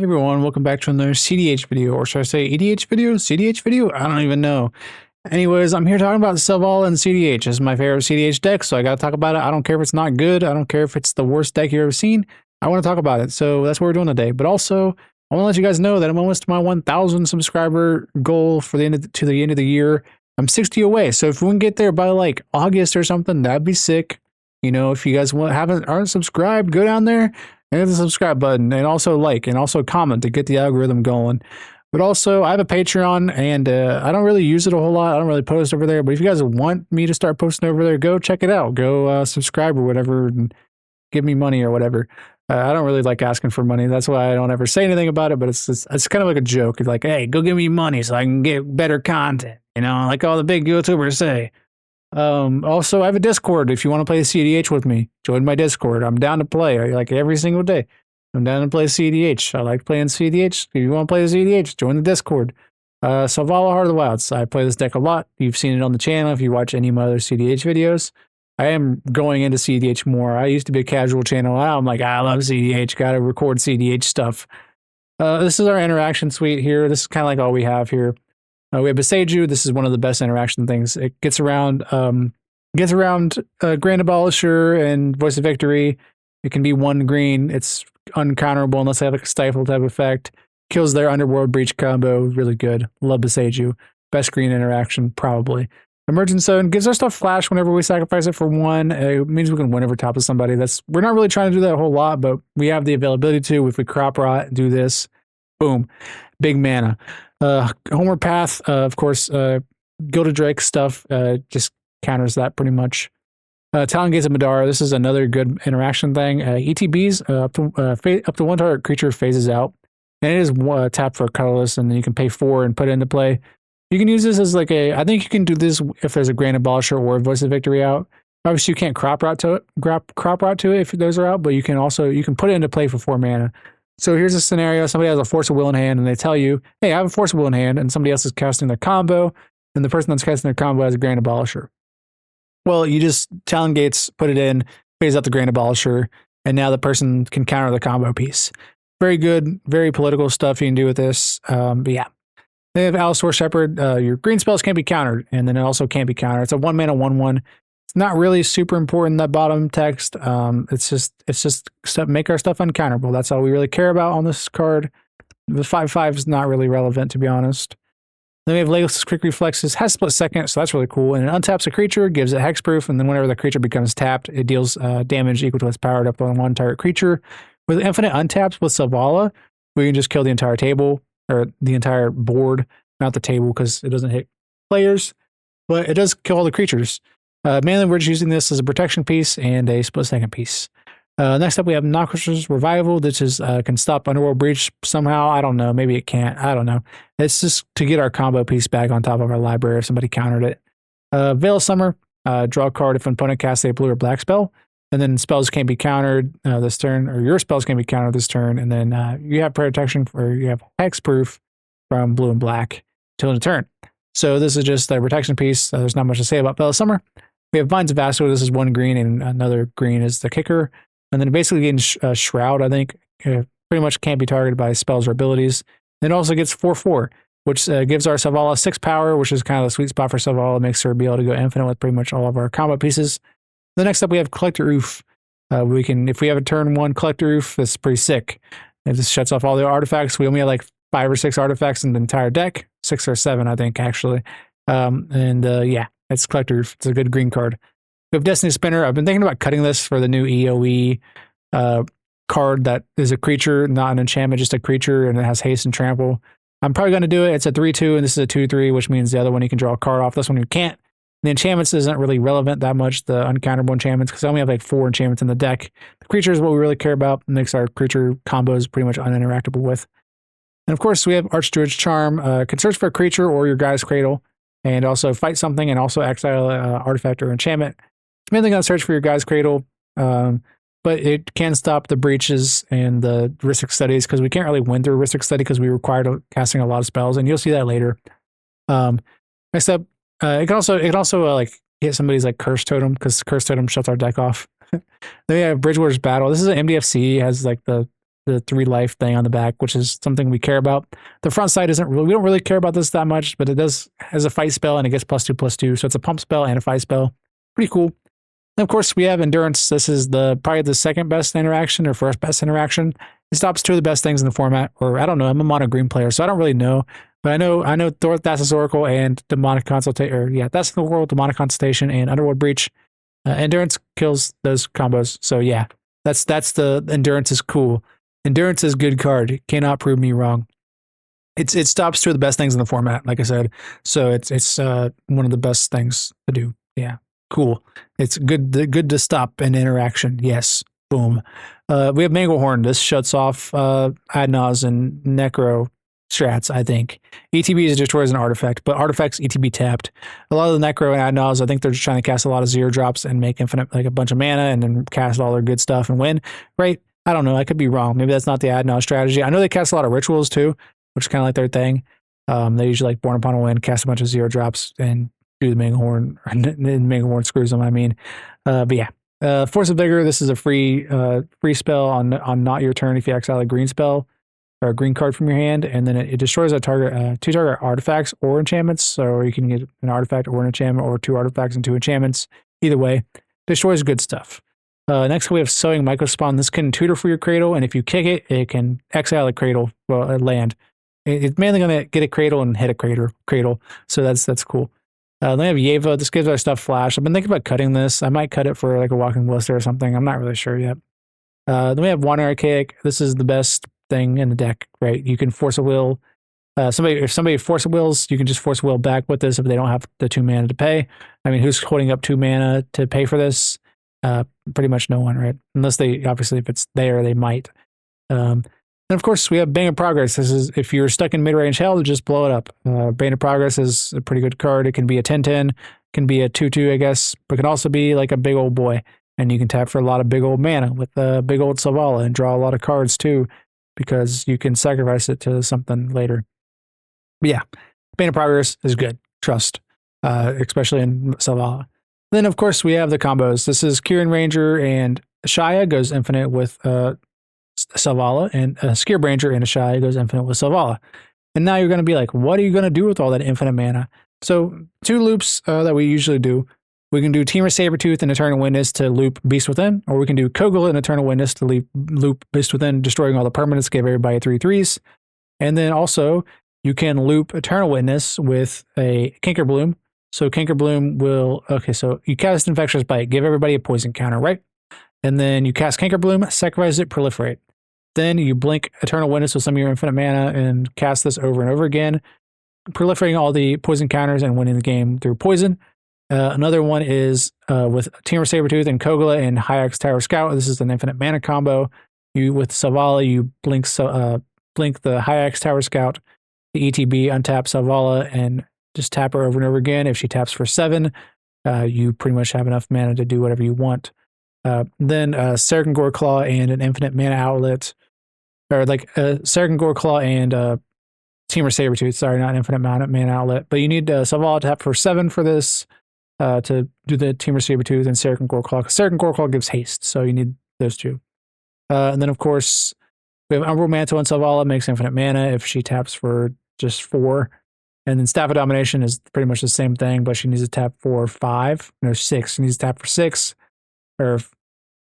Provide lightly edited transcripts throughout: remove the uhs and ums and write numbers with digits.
Hey everyone, welcome back to another cEDH video, or should I say EDH video? cEDH video? I don't even know. Anyways, I'm here talking about Selvala and cEDH. This is my favorite cEDH deck, so I gotta talk about it. I don't care if it's not good. I don't care if it's the worst deck you've ever seen. I want to talk about it, so that's what we're doing today. But also, I want to let you guys know that I'm almost to my 1,000 subscriber goal for the end of the year. I'm 60 away, so if we can get there by like August or something, that'd be sick. You know, if you guys aren't subscribed, go down there and hit the subscribe button, and also like, and also comment to get the algorithm going. But also, I have a Patreon, and I don't really use it a whole lot. I don't really post over there. But if you guys want me to start posting over there, go check it out. Go subscribe or whatever, and give me money or whatever. I don't really like asking for money. That's why I don't ever say anything about it. But it's kind of like a joke. It's like, hey, go give me money so I can get better content. You know, like all the big YouTubers say. Also, I have a Discord. If you want to play cEDH with me, join my Discord. I'm down to play like every single day. I'm down to play cEDH. I like playing cEDH. If you want to play cEDH, join the Discord. Selvala, Heart of the Wilds. I play this deck a lot. You've seen it on the channel if you watch any of my other cEDH videos. I am going into cEDH more. I used to be a casual channel. Now I'm like, I love cEDH. Got to record cEDH stuff. This is our interaction suite here. This is kind of like all we have here. We have Beseiju. This is one of the best interaction things. It gets around Grand Abolisher and Voice of Victory. It can be 1 green. It's uncounterable unless they have like a stifle type effect. Kills their Underworld Breach combo. Really good. Love Beseiju. Best green interaction, probably. Emergent Zone gives our stuff flash whenever we sacrifice it for 1. It means we can win over top of somebody. We're not really trying to do that a whole lot, but we have the availability to. If we crop rot, do this, boom, big mana. Homeward Path, of course, Gilded Drake stuff just counters that pretty much. Talon Gates of Madara, this is another good interaction thing. ETBs, up to 1 target creature phases out. And it is tap for a colorless, and then you can pay 4 and put it into play. You can use this as like I think you can do this if there's a Grand Abolisher or a Voice of Victory out. Obviously, you can't crop rot to it if those are out, but you can put it into play for 4 mana. So here's a scenario. Somebody has a Force of Will in hand, and they tell you, hey, I have a Force of Will in hand, and somebody else is casting their combo, and the person that's casting their combo has a Grand Abolisher. Well, you just Talon Gates, put it in, phase out the Grand Abolisher, and now the person can counter the combo piece. Very good, very political stuff you can do with this. But yeah. They have Allosaur Shepherd. Your green spells can't be countered, and then it also can't be countered. It's a 1 mana 1/1. It's not really super important, that bottom text. It's just make our stuff uncounterable. That's all we really care about on this card. The 5/5 is not really relevant, to be honest. Then we have Legolas Quick Reflexes, has split second, so that's really cool. And it untaps a creature, gives it hexproof, and then whenever the creature becomes tapped, it deals damage equal to its powered up on 1 target creature. With infinite untaps with Selvala, we can just kill the entire table, or the entire board, not the table, because it doesn't hit players, but it does kill all the creatures. Mainly, we're just using this as a protection piece and a split second piece. Next up, we have Noxus Revival. This is can stop Underworld Breach somehow. I don't know. Maybe it can't. I don't know. It's just to get our combo piece back on top of our library if somebody countered it. Veil of Summer. Draw a card if an opponent casts a blue or black spell. And then spells can't be countered this turn, or your spells can't be countered this turn. And then you have protection, or you have hexproof from blue and black till the turn. So this is just a protection piece. There's not much to say about Veil of Summer. We have Vines of Vasco. This is 1 green, and another green is the kicker. And then basically getting Shroud, I think, pretty much can't be targeted by spells or abilities. And it also gets 4/4, which gives our Selvala 6 power, which is kind of the sweet spot for Selvala. It makes her be able to go infinite with pretty much all of our combo pieces. The next up, we have Collector Oof. If we have a turn 1 Collector Oof, that's pretty sick. It just shuts off all the artifacts. We only have like 5 or 6 artifacts in the entire deck, 6 or 7, I think, actually. Yeah, it's Collector Oof. It's a good green card. We have Destiny Spinner. I've been thinking about cutting this for the new EOE card that is a creature, not an enchantment, just a creature, and it has haste and trample. I'm probably going to do it. It's a 3/2, and this is a 2/3, which means the other one you can draw a card off. This one you can't. The enchantments isn't really relevant that much, the uncounterable enchantments, because I only have like 4 enchantments in the deck. The creature is what we really care about. It makes our creature combos pretty much uninteractable with. And of course, we have Archdruid's Charm. Can search for a creature or your guy's cradle, and also fight something, and also exile an artifact or enchantment. It's mainly going to search for your guy's cradle, but it can stop the breaches and the Rhystic Studies, because we can't really win through Rhystic Study because we require casting a lot of spells, and you'll see that later. Next up, it can also like hit somebody's like Curse Totem, because Curse Totem shuts our deck off. Then we have Bridgewater's Battle. This is an MDFC. It has like the the 3 life thing on the back, which is something we care about. The front side isn't really, we don't really care about this that much, but it does has a fight spell and it gets +2/+2. So it's a pump spell and a fight spell. Pretty cool. And of course, we have endurance. This is probably the second best interaction or first best interaction. It stops 2 of the best things in the format, or I don't know. I'm a mono green player, so I don't really know. But I know Thassa's Oracle and Demonic Consultation, or yeah, that's the world, Demonic Consultation and Underworld Breach. Endurance kills those combos. So yeah, that's the endurance is cool. Endurance is good card. It cannot prove me wrong. It stops 2 of the best things in the format, like I said. So it's one of the best things to do. Yeah. Cool. It's good to stop an interaction. Yes. Boom. We have Manglehorn. This shuts off Adnaz and Necro strats, I think. ETB is destroys an artifact, but artifacts ETB tapped. A lot of the Necro and Adnaz, I think they're just trying to cast a lot of 0 drops and make infinite, like a bunch of mana and then cast all their good stuff and win. Right? I don't know. I could be wrong. Maybe that's not the Adnaz strategy. I know they cast a lot of rituals too, which is kind of like their thing. They usually like Born Upon a Wind, cast a bunch of 0 drops and do the Manglehorn, and Manglehorn screws them, I mean. But yeah. Force of Vigor, this is a free spell on not your turn if you exile a green spell or a green card from your hand, and then it destroys a target 2 target artifacts or enchantments. So you can get an artifact or an enchantment, or 2 artifacts and 2 enchantments. Either way, destroys good stuff. Next, we have Sowing Microspawn. This can tutor for your cradle, and if you kick it, it can exile a cradle, well, a land. It's mainly going to get a cradle and hit a cradle. So that's cool. Then we have Yeva. This gives our stuff flash. I've been thinking about cutting this. I might cut it for like a Walking Ballista or something. I'm not really sure yet. Then we have Wandering Archaic. This is the best thing in the deck, right? You can force a will. If somebody force wills, you can just force a will back with this if they don't have the 2 mana to pay. I mean, who's holding up 2 mana to pay for this? Pretty much no one, right? Unless they, obviously, if it's there, they might. And of course, we have Bane of Progress. This is if you're stuck in mid-range hell, just blow it up. Bane of Progress is a pretty good card. It can be a 10/10, can be a 2/2, I guess, but it can also be like a big old boy. And you can tap for a lot of big old mana with big old Selvala and draw a lot of cards too, because you can sacrifice it to something later. But yeah, Bane of Progress is good. Trust, especially in Selvala. Then, of course, we have the combos. This is Kieran Ranger and Shaya goes infinite with Selvala, and Skir Ranger and Shaya goes infinite with Selvala. And now you're going to be like, what are you going to do with all that infinite mana? So 2 loops that we usually do. We can do Teamer Sabertooth and Eternal Witness to loop Beast Within, or we can do Kogel and Eternal Witness to loop Beast Within, destroying all the permanents, give everybody 3/3s. And then also, you can loop Eternal Witness with a Kinkerbloom. So Kinkerbloom will, okay, so you cast Infectious Bite, give everybody a poison counter, right? And then you cast Kinkerbloom, sacrifice it, proliferate. Then you blink Eternal Witness with some of your infinite mana and cast this over and over again, proliferating all the poison counters and winning the game through poison. Another one is with Teamer Sabertooth and Kogla and Hyax Tower Scout. This is an infinite mana combo. With Selvala, you blink the Hyax Tower Scout, the ETB, untap Selvala, and just tap her over and over again. If she taps for 7, you pretty much have enough mana to do whatever you want. Then Serkan Gore Claw and an infinite mana outlet, or like Serkan Gore Claw and Teamer Sabertooth. Sorry, not infinite mana outlet, but you need Selvala to tap for 7 for this to do the Teamer Sabertooth and Serkan Gore Claw. Serkan Gore Claw gives haste, so you need those 2. And then of course we have Umbral Mantle and Selvala makes infinite mana if she taps for just 4. And then Staff of Domination is pretty much the same thing, but she needs to tap for 5. No, 6. She needs to tap for 6. Or,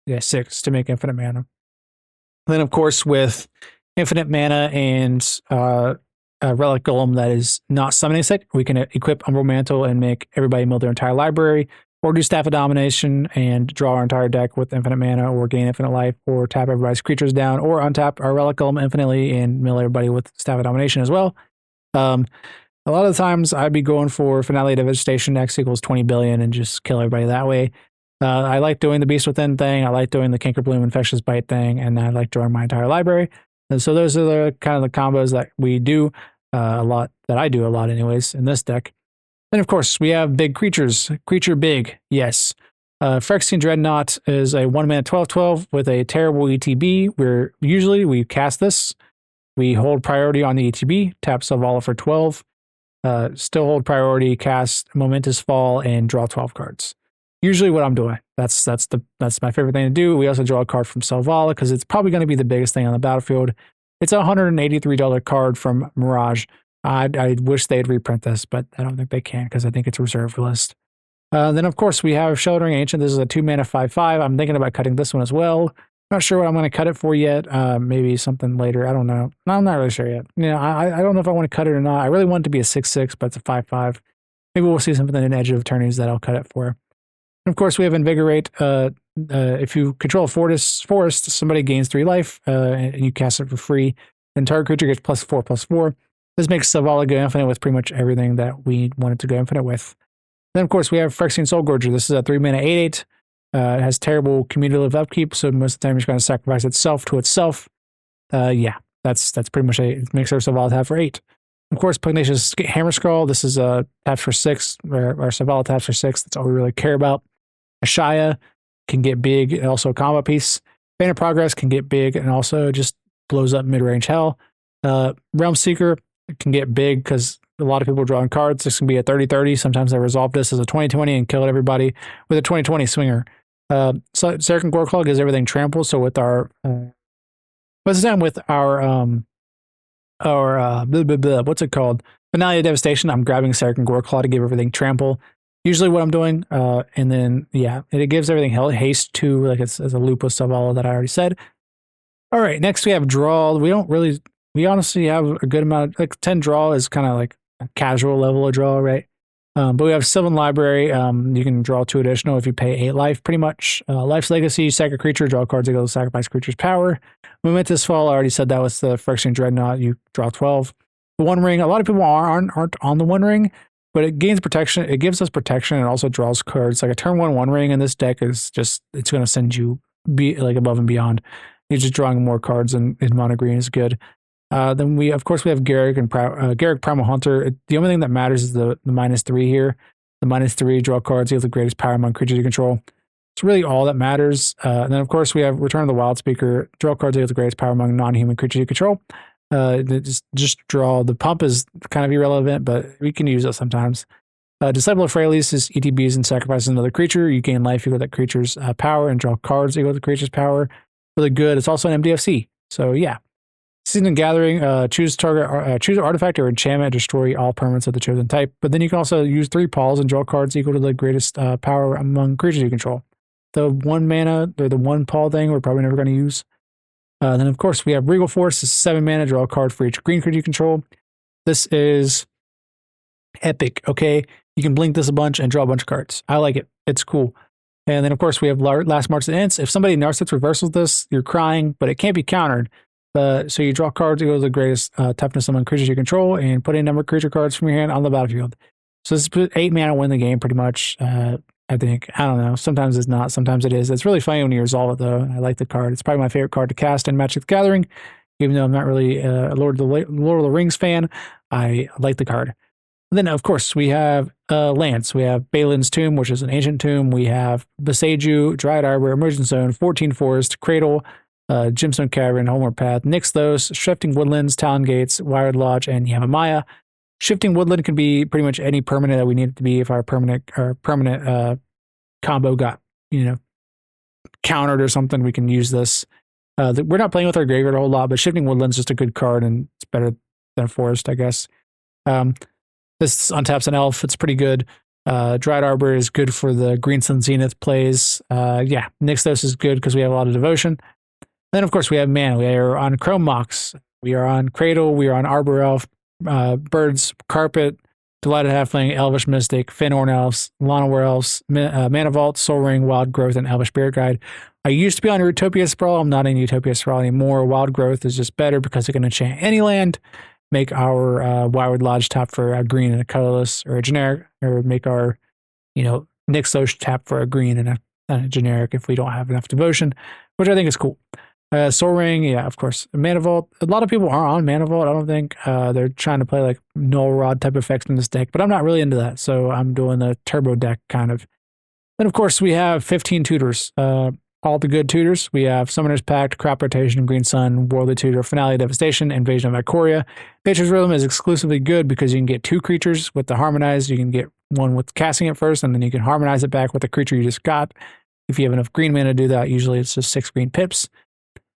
yeah, 6 to make infinite mana. Then, of course, with infinite mana and Relic Golem that is not summoning sick, we can equip Umbral Mantle and make everybody mill their entire library, or do Staff of Domination and draw our entire deck with infinite mana, or gain infinite life, or tap everybody's creatures down, or untap our Relic Golem infinitely and mill everybody with Staff of Domination as well. A lot of the times I'd be going for Finale Devastation X equals 20 billion and just kill everybody that way. I like doing the Beast Within thing. I like doing the Kinkerbloom Infectious Bite thing, and I like drawing my entire library. And so those are the kind of the combos that we do a lot, that I do a lot anyways in this deck. Then of course we have big creatures. Creature big, yes. Phyrexian Dreadnought is a 1-mana 12/12 with a terrible ETB, where usually we cast this. We hold priority on the ETB, tap Selvala for 12. Still hold priority, cast Momentous Fall, and draw 12 cards. usually what I'm doing. That's my favorite thing to do. We also draw a card from Selvala because it's probably going to be the biggest thing on the battlefield. It's a $183 card from Mirage. I wish they'd reprint this, but I don't think they can because I think it's reserved list. Then of course we have Sheltering Ancient. This is a 2-mana 5/5. I'm thinking about cutting this one as well. Not sure what I'm going to cut it for yet. Maybe something later. I don't know. I'm not really sure yet. I don't know if I want to cut it or not. I really want it to be a 6/6, but it's a 5/5. Maybe we'll see something in Edge of Eternities that I'll cut it for. And of course, we have Invigorate. If you control a forest, somebody gains 3 life, and you cast it for free. And target creature gets +4/+4. This makes Selvala go infinite with pretty much everything that we wanted to go infinite with. Then, of course, we have Phyrexian Soulgorger. This is a 3-mana 8/8. It has terrible cumulative upkeep, so most of the time it's going to sacrifice itself to itself. Yeah, that's pretty much it. It makes our Selvala tap for 8. Of course, Pugnacious Hammerskull. This is a taps for 6, or Selvala taps for 6. That's all we really care about. Ashaya can get big, and also a combo piece. Bane of Progress can get big, and also just blows up mid-range hell. Realm Seeker can get big because a lot of people drawing cards. This can be a 30/30. Sometimes they resolve this as a 20/20 and kill everybody with a 20/20 swinger. So Seraphin Goreclaw gives everything trample. So with our what's it called? Finale of Devastation. I'm grabbing Seraphin Goreclaw to give everything trample. Usually what I'm doing, and then yeah, it gives everything haste too, like it's as a loop with Selvala that I already said. All right, next we have draw. We honestly have a good amount. Like 10 draw is kind of like a casual level of draw, right? But we have Sylvan Library. You can draw 2 additional if you pay 8 life, pretty much. Life's Legacy, sack a creature, draw cards that go to sacrifice creature's power. Momentous Fall, I already said that was the Phyrexian Dreadnought. You draw 12. The One Ring, a lot of people aren't on the One Ring, but it gains protection. It gives us protection and also draws cards. Like a turn 1 One Ring in this deck is just, it's going to send you above and beyond. You're just drawing more cards, and mono green is good. Then we have Garrick and Garrick Primal Hunter. The only thing that matters is the -3 here. The -3 draw cards, you have the greatest power among creatures you control. It's really all that matters. And then of course we have Return of the Wild Speaker. Draw cards, you have the greatest power among non-human creatures you control. Just draw. The pump is kind of irrelevant, but we can use it sometimes. Disciple of Freyalise is ETBs and sacrifices another creature. You gain life equal to that creature's power and draw cards equal to the creature's power. Really good. It's also an MDFC. So yeah. Season Gathering, choose an artifact or enchantment, destroy all permanents of the chosen type. But then you can also use 3 Paws and draw cards equal to the greatest power among creatures you control. The 1 mana, or the 1 Paw thing, we're probably never going to use. Then, of course, we have Regal Force. This is 7 mana, draw a card for each green creature you control. This is epic, okay? You can blink this a bunch and draw a bunch of cards. I like it. It's cool. And then, of course, we have Last March to Ents. If somebody Narset reversals this, you're crying, but it can't be countered. So you draw cards equal to the greatest toughness among creatures you control and put a number of creature cards from your hand on the battlefield. So this is 8 mana win the game pretty much. I think. I don't know. Sometimes it's not. Sometimes it is. It's really funny when you resolve it though. I like the card. It's probably my favorite card to cast in Magic the Gathering. Even though I'm not really a Lord of the Rings fan, I like the card. And then of course we have lands. We have Balin's Tomb, which is an ancient tomb. We have Beseju, Dryad Arbor, Emergent Zone, 14 Forest, Cradle, Gemstone Cavern, Homeward Path, Nixthos, Shifting Woodlands, Talon Gates, Wired Lodge, and Yamamaya. Shifting Woodland can be pretty much any permanent that we need it to be if our permanent combo got, countered or something. We can use this. We're not playing with our graveyard a whole lot, but Shifting Woodland's just a good card and it's better than Forest, I guess. This untaps an elf. It's pretty good. Dryad Arbor is good for the Green Sun Zenith plays. Nixthos is good because we have a lot of devotion. Then, of course, we have mana. We are on Chrome Mox. We are on Cradle. We are on Arbor Elf, Birds, Carpet, Delighted Halfling, Elvish Mystic, Fëanor Elves, Llanowar Elves, Mana Vault, Soul Ring, Wild Growth, and Elvish Spirit Guide. I used to be on Utopia Sprawl. I'm not in Utopia Sprawl anymore. Wild Growth is just better because it can enchant any land, make our Wild Lodge tap for a green and a colorless or a generic, or make our, Nixthos tap for a green and a generic if we don't have enough devotion, which I think is cool. Soul Ring, yeah, of course. Mana Vault. A lot of people are on Mana Vault. I don't think they're trying to play like Null Rod type effects in this deck, but I'm not really into that. So I'm doing the turbo deck kind of. Then of course we have 15 Tutors. all the good tutors. We have Summoner's Pact, Crop Rotation, Green Sun, Worldly Tutor, Finale Devastation, Invasion of Ikoria. Nature's Rhythm is exclusively good because you can get 2 creatures with the Harmonize. You can get one with casting it first, and then you can harmonize it back with the creature you just got. If you have enough green mana to do that, usually it's just 6 green pips.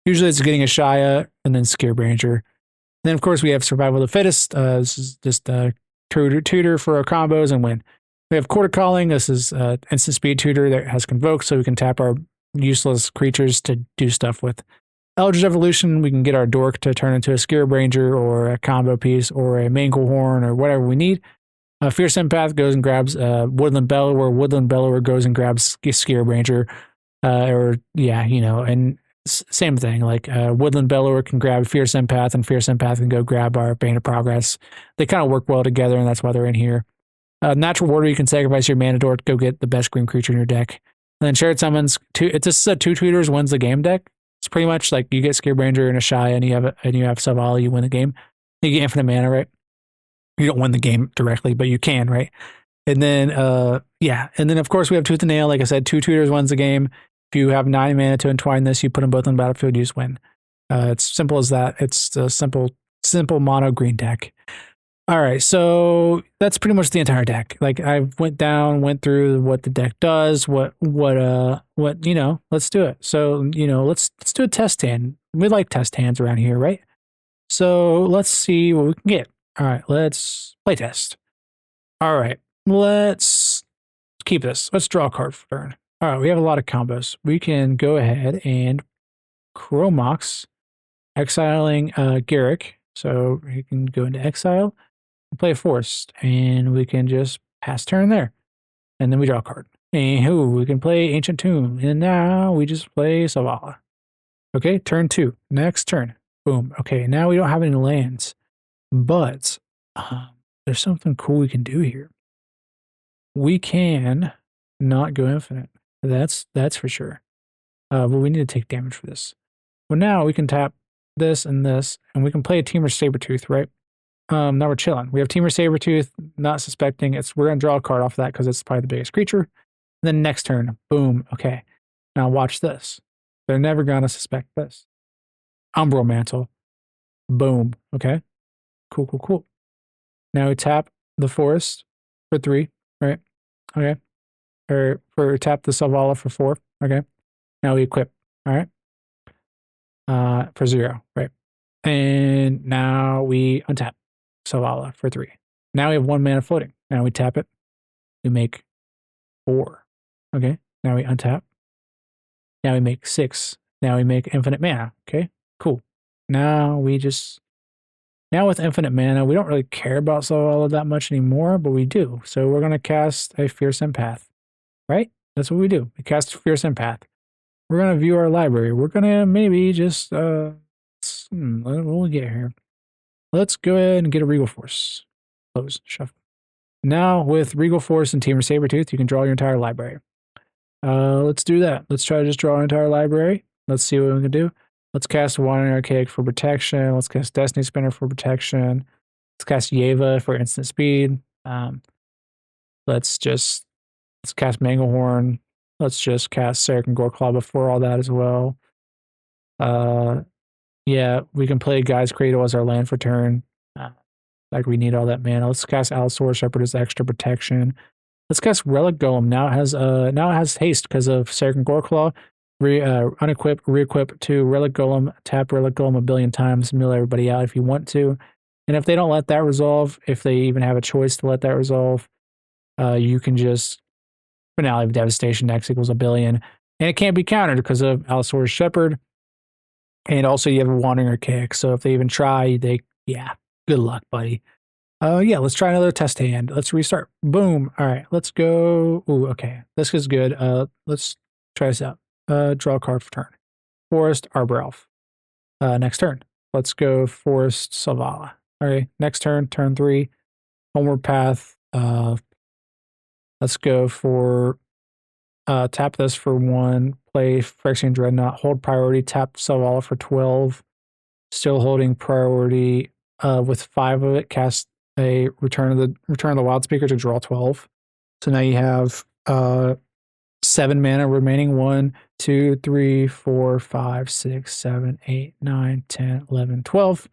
Usually it's getting a Shia and then Scarebranger. And then, of course, we have Survival of the Fittest. This is just a tutor for our combos and win. We have Quarter Calling. This is instant speed tutor that has Convoke, so we can tap our useless creatures to do stuff with. Eldritch Evolution, we can get our Dork to turn into a Scarebranger or a combo piece or a Manglehorn or whatever we need. Fierce Empath goes and grabs Woodland Bellower. Woodland Bellower goes and grabs Scarebranger. And same thing. Like Woodland Bellower can grab Fierce Empath, and Fierce Empath can go grab our Bane of Progress. They kind of work well together, and that's why they're in here. Natural Warder, you can sacrifice your Mana Dork to go get the best green creature in your deck. And then Shared Summons, it's just a 2 tutors wins the game deck. It's pretty much like you get Scarebranger and a Shia, and you have Selvala, you win the game. You get infinite mana, right? You don't win the game directly, but you can, right? And then, and then of course we have Tooth and Nail. Like I said, 2 tutors wins the game. If you have 9 mana to entwine this, you put them both on the battlefield, you just win. It's simple as that. It's a simple mono green deck. All right, so that's pretty much the entire deck. Like I went through what the deck does, what let's do it. So, let's do a test hand. We like test hands around here, right? So let's see what we can get. All right, let's play test. All right, let's keep this. Let's draw a card for turn. All right, we have a lot of combos. We can go ahead and Chromox, exiling Garrick. So we can go into exile, play Forest, and we can just pass turn there. And then we draw a card. And we can play Ancient Tomb. And now we just play Selvala. Okay, turn 2. Next turn. Boom. Okay, now we don't have any lands. But there's something cool we can do here. We can not go infinite. That's for sure. But we need to take damage for this. Well, now we can tap this, and we can play a Teamer Sabertooth, right? Now we're chilling. We have Teamer Sabertooth, not suspecting. We're going to draw a card off that because it's probably the biggest creature. And then next turn, boom. Okay. Now watch this. They're never going to suspect this. Umbral Mantle. Boom. Okay. Cool. Now we tap the Forest for 3, right? Okay. Or tap the Selvala for 4. Okay. Now we equip. All right. For 0, right? And now we untap Selvala for 3. Now we have 1 mana floating. Now we tap it. We make 4. Okay. Now we untap. Now we make 6. Now we make infinite mana. Okay. Cool. Now with infinite mana, we don't really care about Selvala that much anymore, but we do. So we're going to cast a Fierce Empath, right? That's what we do. We cast a Fierce Empath. We're going to view our library. We're going to maybe just, what will we get here? Let's go ahead and get a Regal Force. Close, shuffle. Now with Regal Force and Teamer Sabertooth, you can draw your entire library. Let's do that. Let's try to just draw our entire library. Let's see what we can do. Let's cast Wandering Archaic for protection. Let's cast Destiny Spinner for protection. Let's cast Yeva for instant speed. Let's cast Manglehorn. Let's just cast Seraph and Goreclaw before all that as well. Yeah, we can play Guy's Cradle as our land for turn. Like we need all that mana. Let's cast Allosaurus Shepherd as extra protection. Let's cast Relic Golem. Now it has haste because of Seraph and Goreclaw. Unequip, re-equip to Relic Golem, tap Relic Golem a billion times, mill everybody out if you want to. And if they don't let that resolve, if they even have a choice to let that resolve, you can just Finale of Devastation, X equals a billion. And it can't be countered because of Allosaurus Shepherd. And also you have a Wandering Archaic. So if they even try, good luck, buddy. Let's try another test hand. Let's restart. Boom. All right, let's go. Ooh, okay. This is good. Let's try this out. Draw a card for turn. Forest, Arbor Elf. Next turn. Let's go Forest, Selvala. All right, next turn, turn 3. Homeward Path. Let's go for tap this for 1. Play Phyrexian Dreadnought. Hold priority. Tap Selvala for 12. Still holding priority. With 5 of it, cast a Return of the Wild Speaker to draw 12. So now you have 7 7 mana remaining. 1, 2, 3, 4, 5, 6, 7, 8, 9, 10, 11, 12.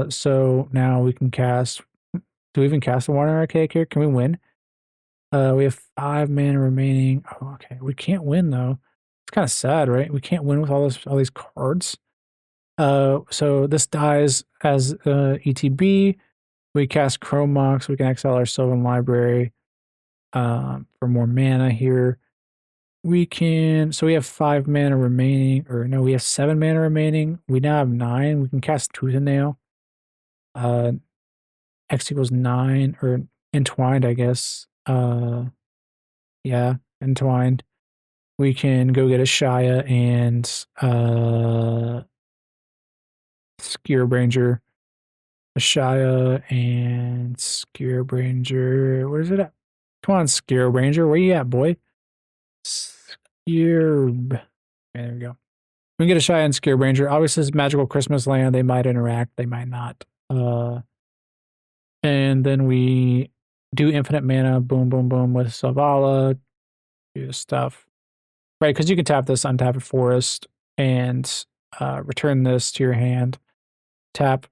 So now we can cast. Do we even cast a Water Archaic here? Can we win? We have 5 mana remaining. Oh, okay. We can't win though. It's kind of sad, right? We can't win with all these cards. So this dies as ETB. We cast Chrome Mox. We can exile our Sylvan Library for more mana here. We can, so we have 5 mana remaining, or no, we have 7 mana remaining. We now have 9. We can cast Tooth and Nail. X equals 9, or Entwined, I guess. Yeah, Entwined. We can go get a Shia and Skewerbranger. A Shia and Skewerbranger. Where's it at? Come on, Skewerbranger. Where you at, boy? Skewer. Okay, there we go. We can get a Shia and Skewerbranger. Obviously, it's Magical Christmas Land. They might interact. They might not. And then we do infinite mana. Boom, boom, boom with Selvala. Do the stuff. Right, because you can tap this, untap a forest, and return this to your hand. Tap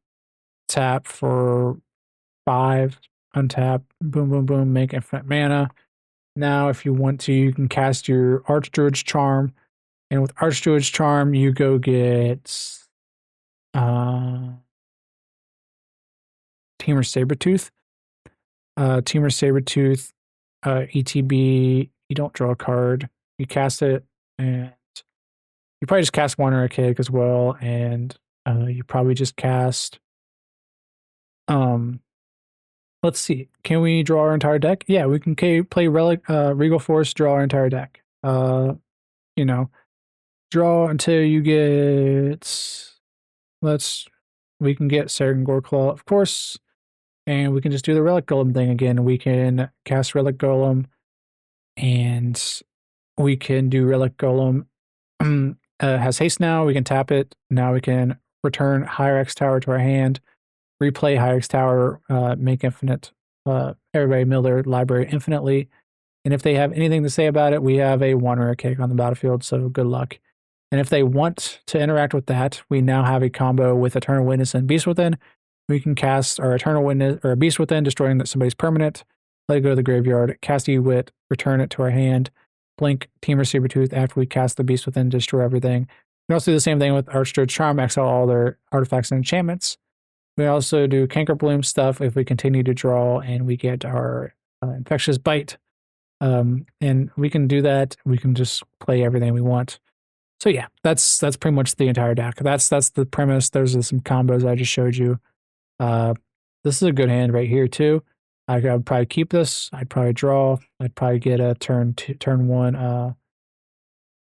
for 5, untap, boom, boom, boom, make infinite mana. Now, if you want to, you can cast your Archdruid's Charm, and with Archdruid's Charm, you go get Tamer Sabertooth. Tamer Sabertooth, ETB, you don't draw a card, you cast it, and you probably just cast one Archaic as well, and you probably just cast let's see. Can we draw our entire deck? Yeah, we can play Regal Force, draw our entire deck. You know, draw until you get we can get Sargon Goreclaw, of course, and we can just do the Relic Golem thing again. We can cast Relic Golem, and we can do Relic Golem. Has haste now. We can tap it. Now we can return Hierarch's Tower to our hand. Replay Hierarch's Tower, make infinite, everybody mill their library infinitely. And if they have anything to say about it, we have a one Archaic on the battlefield, so good luck. And if they want to interact with that, we now have a combo with Eternal Witness and Beast Within. We can cast our Eternal Witness, or Beast Within, destroying somebody's permanent, let it go to the graveyard, cast Wit, return it to our hand, blink Tamer Sabertooth after we cast the Beast Within, destroy everything. We also do the same thing with Archdruid's Charm, exile all their artifacts and enchantments. We also do Canker Bloom stuff if we continue to draw and we get our Infectious Bite. And we can do that. We can just play everything we want. So yeah, that's pretty much the entire deck. That's the premise. There's some combos I just showed you. This is a good hand right here too. I'd probably keep this. I'd probably draw. I'd probably get a turn 1. Probably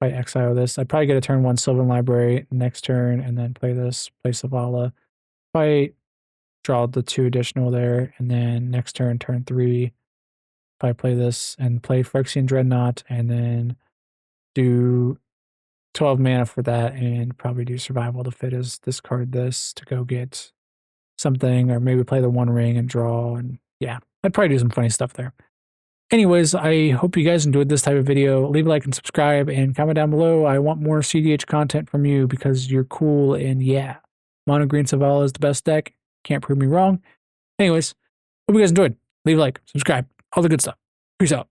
exile this. I'd probably get a turn 1 Sylvan Library next turn, and then play this. Play Selvala. Probably draw the 2 additional there, and then next turn, turn 3, probably play this and play Phyrexian Dreadnought, and then do 12 mana for that, and probably do Survival to fit as discard this to go get something, or maybe play the 1 ring and draw, and yeah, I'd probably do some funny stuff there. Anyways, I hope you guys enjoyed this type of video. Leave a like and subscribe, and comment down below. I want more cEDH content from you because you're cool, and yeah. Mono Green Selvala is the best deck. Can't prove me wrong. Anyways, hope you guys enjoyed. Leave a like, subscribe, all the good stuff. Peace out.